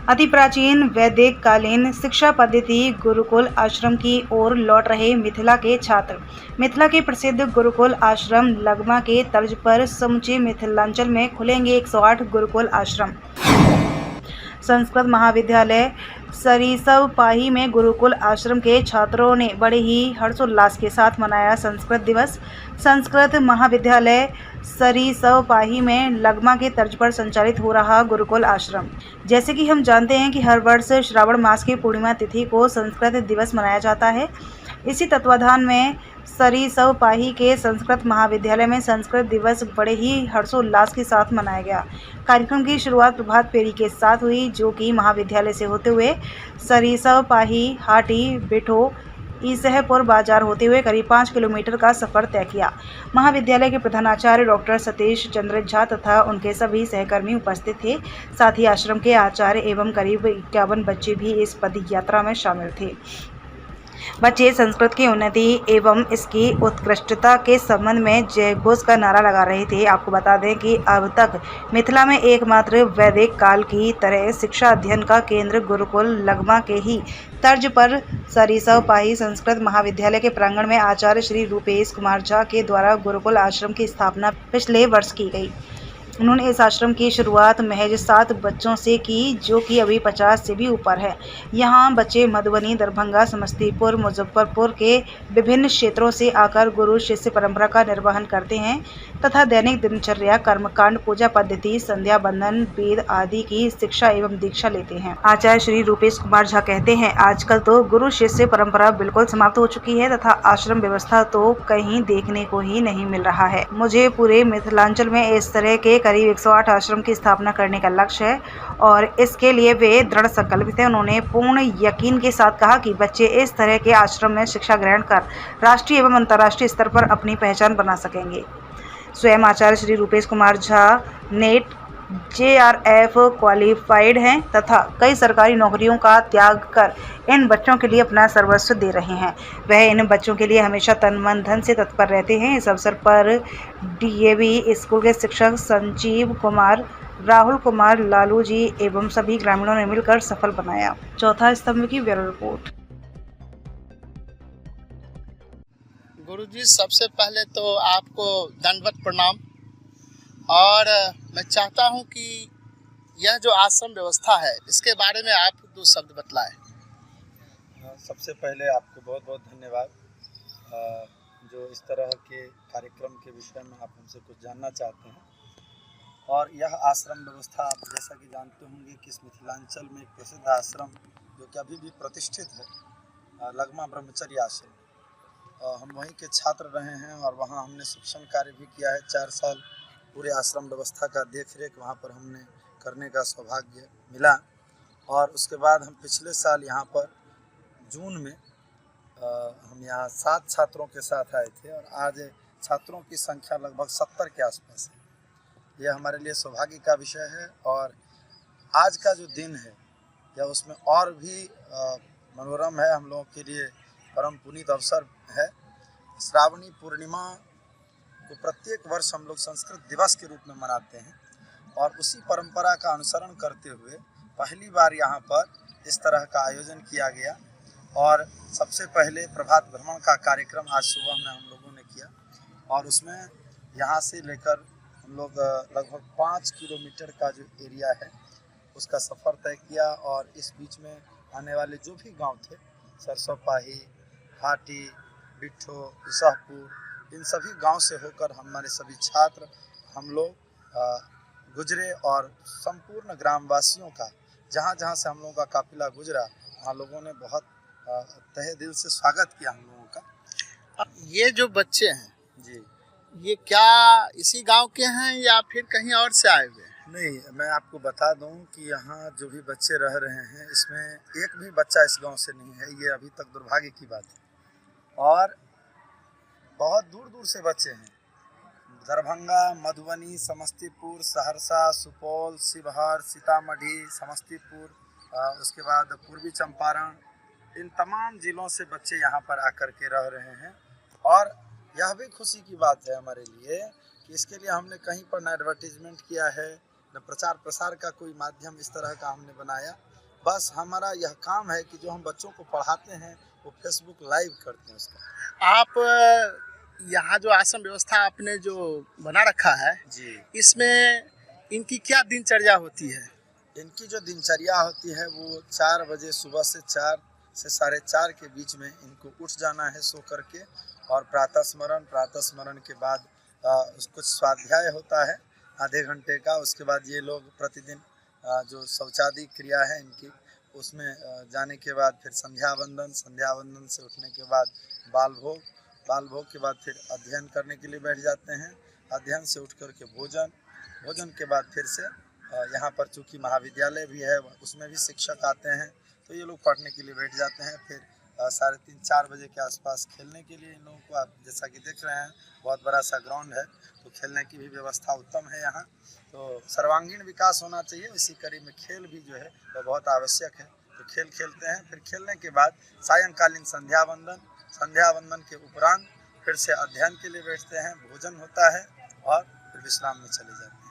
अति प्राचीन वैदिक कालीन शिक्षा पद्धति गुरुकुल आश्रम की ओर लौट रहे मिथिला के छात्र। मिथिला के प्रसिद्ध गुरुकुल आश्रम लगमा के तर्ज पर समूचे मिथिलांचल में खुलेंगे 108 गुरुकुल आश्रम। संस्कृत महाविद्यालय सरिसवपाही में गुरुकुल आश्रम के छात्रों ने बड़े ही हर्षोल्लास के साथ मनाया संस्कृत दिवस। संस्कृत महाविद्यालय सरिसवपाही में लगमा के तर्ज पर संचालित हो रहा गुरुकुल आश्रम। जैसे कि हम जानते हैं कि हर वर्ष श्रावण मास की पूर्णिमा तिथि को संस्कृत दिवस मनाया जाता है। इसी तत्वाधान में सरिसवपाही के संस्कृत महाविद्यालय में संस्कृत दिवस बड़े ही हर्षोल्लास के साथ मनाया गया। कार्यक्रम की शुरुआत प्रभात फेरी के साथ हुई, जो कि महाविद्यालय से होते हुए सरिसवपाही, हाटी, बिठो, ईसहपुर बाजार होते हुए करीब 5 किलोमीटर का सफर तय किया। महाविद्यालय के प्रधानाचार्य डॉक्टर सतीश चंद्र झा तथा उनके सभी सहकर्मी उपस्थित थे। साथ ही आश्रम के आचार्य एवं करीब 51 बच्चे भी इस पद यात्रा में शामिल थे। बच्चे संस्कृत की उन्नति एवं इसकी उत्कृष्टता के संबंध में जयघोष का नारा लगा रहे थे। आपको बता दें कि अब तक मिथिला में एकमात्र वैदिक काल की तरह शिक्षा अध्ययन का केंद्र गुरुकुल लगमा के ही तर्ज पर सरिसवपाही संस्कृत महाविद्यालय के प्रांगण में आचार्य श्री रूपेश कुमार झा के द्वारा गुरुकुल आश्रम की स्थापना पिछले वर्ष की गई। उन्होंने इस आश्रम की शुरुआत महज 7 बच्चों से की, जो कि अभी 50 से भी ऊपर है। यहाँ बच्चे मधुबनी, दरभंगा, समस्तीपुर, मुजफ्फरपुर के विभिन्न क्षेत्रों से आकर गुरु शिष्य परंपरा का निर्वहन करते हैं तथा दैनिक दिनचर्या, कर्मकांड, पूजा पद्धति, संध्या बंदन, वेद आदि की शिक्षा एवं दीक्षा लेते हैं। आचार्य श्री रूपेश कुमार झा कहते हैं, आजकल तो गुरु शिष्य परंपरा बिल्कुल समाप्त हो चुकी है तथा आश्रम व्यवस्था तो कहीं देखने को ही नहीं मिल रहा है। मुझे पूरे मिथिलांचल में इस तरह के करीब 108 आश्रम की स्थापना करने का लक्ष्य है और इसके लिए वे दृढ़ संकल्पित हैं। उन्होंने पूर्ण यकीन के साथ कहा कि बच्चे इस तरह के आश्रम में शिक्षा ग्रहण कर राष्ट्रीय एवं अंतर्राष्ट्रीय स्तर पर अपनी पहचान बना सकेंगे। स्वयं आचार्य Shri Rupesh Kumar Jha NET JRF qualified हैं तथा कई सरकारी नौकरियों का त्याग कर इन बच्चों के लिए अपना सर्वस्व दे रहे हैं। वह इन बच्चों के लिए हमेशा तन मन धन से तत्पर रहते हैं। इस अवसर पर DAV स्कूल के शिक्षक संजीव कुमार, राहुल कुमार, लालू जी एवं सभी ग्रामीणों ने मिलकर सफल बनाया। चौथा स्तंभ की ब्यूरो रिपोर्ट। गुरुजी, सबसे पहले तो आपको दंडवत प्रणाम। और मैं चाहता हूं कि यह जो आश्रम व्यवस्था है इसके बारे में आप 2 शब्द बतलाएं। सबसे पहले आपको बहुत बहुत धन्यवाद जो इस तरह के कार्यक्रम के विषय में आप हमसे कुछ जानना चाहते हैं। और यह आश्रम व्यवस्था आप जैसा कि जानते होंगे कि इस मिथिलांचल में एक प्रसिद्ध आश्रम जो कि अभी भी प्रतिष्ठित है, लगमा ब्रह्मचर्य आश्रम। हम वहीं के छात्र रहे हैं और वहाँ हमने शिक्षण कार्य भी किया है। 4 साल पूरे आश्रम व्यवस्था का देख-रेख वहाँ पर हमने करने का सौभाग्य मिला। और उसके बाद हम पिछले साल यहाँ पर जून में हम यहाँ 7 छात्रों के साथ आए थे और आज छात्रों की संख्या लगभग 70 के आसपास है। यह हमारे लिए सौभाग्य का विषय है। और आज का जो दिन है यह उसमें और भी मनोरम है, हम लोगों के लिए परम पुनीत अवसर है। श्रावणी पूर्णिमा को प्रत्येक वर्ष हम लोग संस्कृत दिवस के रूप में मनाते हैं और उसी परंपरा का अनुसरण करते हुए पहली बार यहाँ पर इस तरह का आयोजन किया गया। और सबसे पहले प्रभात भ्रमण का कार्यक्रम आज सुबह में हम लोगों ने किया और उसमें यहाँ से लेकर हम लोग लगभग 5 किलोमीटर का जो एरिया है उसका सफ़र तय किया। और इस बीच में आने वाले जो भी गांव थे, सरिसवपाही, हाटी, बिठो, ईसहपुर, इन सभी गांव से होकर हमारे सभी छात्र हम लोग गुजरे और संपूर्ण ग्रामवासियों का जहाँ जहाँ से हम लोगों का काफिला गुजरा वहाँ लोगों ने बहुत तहे दिल से स्वागत किया हम लोगों का। ये जो बच्चे हैं जी, ये क्या इसी गांव के हैं या फिर कहीं और से आए हुए हैं? नहीं, मैं आपको बता दूं कि यहाँ जो भी बच्चे रह रहे हैं इसमें एक भी बच्चा इस गांव से नहीं है। ये अभी तक दुर्भाग्य की बात है। और बहुत दूर दूर से बच्चे हैं, दरभंगा, मधुबनी, समस्तीपुर, सहरसा, सुपौल, शिवहर, सीतामढ़ी, समस्तीपुर, उसके बाद पूर्वी चंपारण, इन तमाम ज़िलों से बच्चे यहाँ पर आकर के रह रहे हैं। और यह भी खुशी की बात है हमारे लिए कि इसके लिए हमने कहीं पर न एडवर्टीजमेंट किया है, न प्रचार प्रसार का कोई माध्यम इस तरह का हमने बनाया। बस हमारा यह काम है कि जो हम बच्चों को पढ़ाते हैं वो फेसबुक लाइव करते हैं उसका। आप यहाँ जो आश्रम व्यवस्था आपने जो बना रखा है, जी, इसमें इनकी क्या दिनचर्या होती है? इनकी जो दिनचर्या होती है वो 4 बजे सुबह से 4 से 4:30 के बीच में इनको उठ जाना है सो करके, और प्रातः स्मरण के बाद कुछ स्वाध्याय होता है आधे घंटे का। उसके बाद ये लोग प्रतिदिन जो शौचादि क्रिया है इनकी उसमें जाने के बाद फिर संध्या वंदन से उठने के बाद बाल भोग के बाद फिर अध्ययन करने के लिए बैठ जाते हैं। अध्ययन से उठ कर के भोजन के बाद फिर से यहाँ पर चूँकि महाविद्यालय भी है उसमें भी शिक्षक आते हैं, तो ये लोग पढ़ने के लिए बैठ जाते हैं। फिर 3:30-4 बजे के आसपास खेलने के लिए इन लोगों को, आप जैसा कि देख रहे हैं बहुत बड़ा सा ग्राउंड है, तो खेलने की भी व्यवस्था उत्तम है यहाँ। तो सर्वांगीण विकास होना चाहिए, इसी कड़ी में खेल भी जो है वो बहुत आवश्यक है। तो खेल खेलते हैं, फिर खेलने के बाद सायंकालीन संध्या वंदन के उपरांत फिर से अध्ययन के लिए बैठते हैं, भोजन होता है और फिर विश्राम में चले जाते हैं।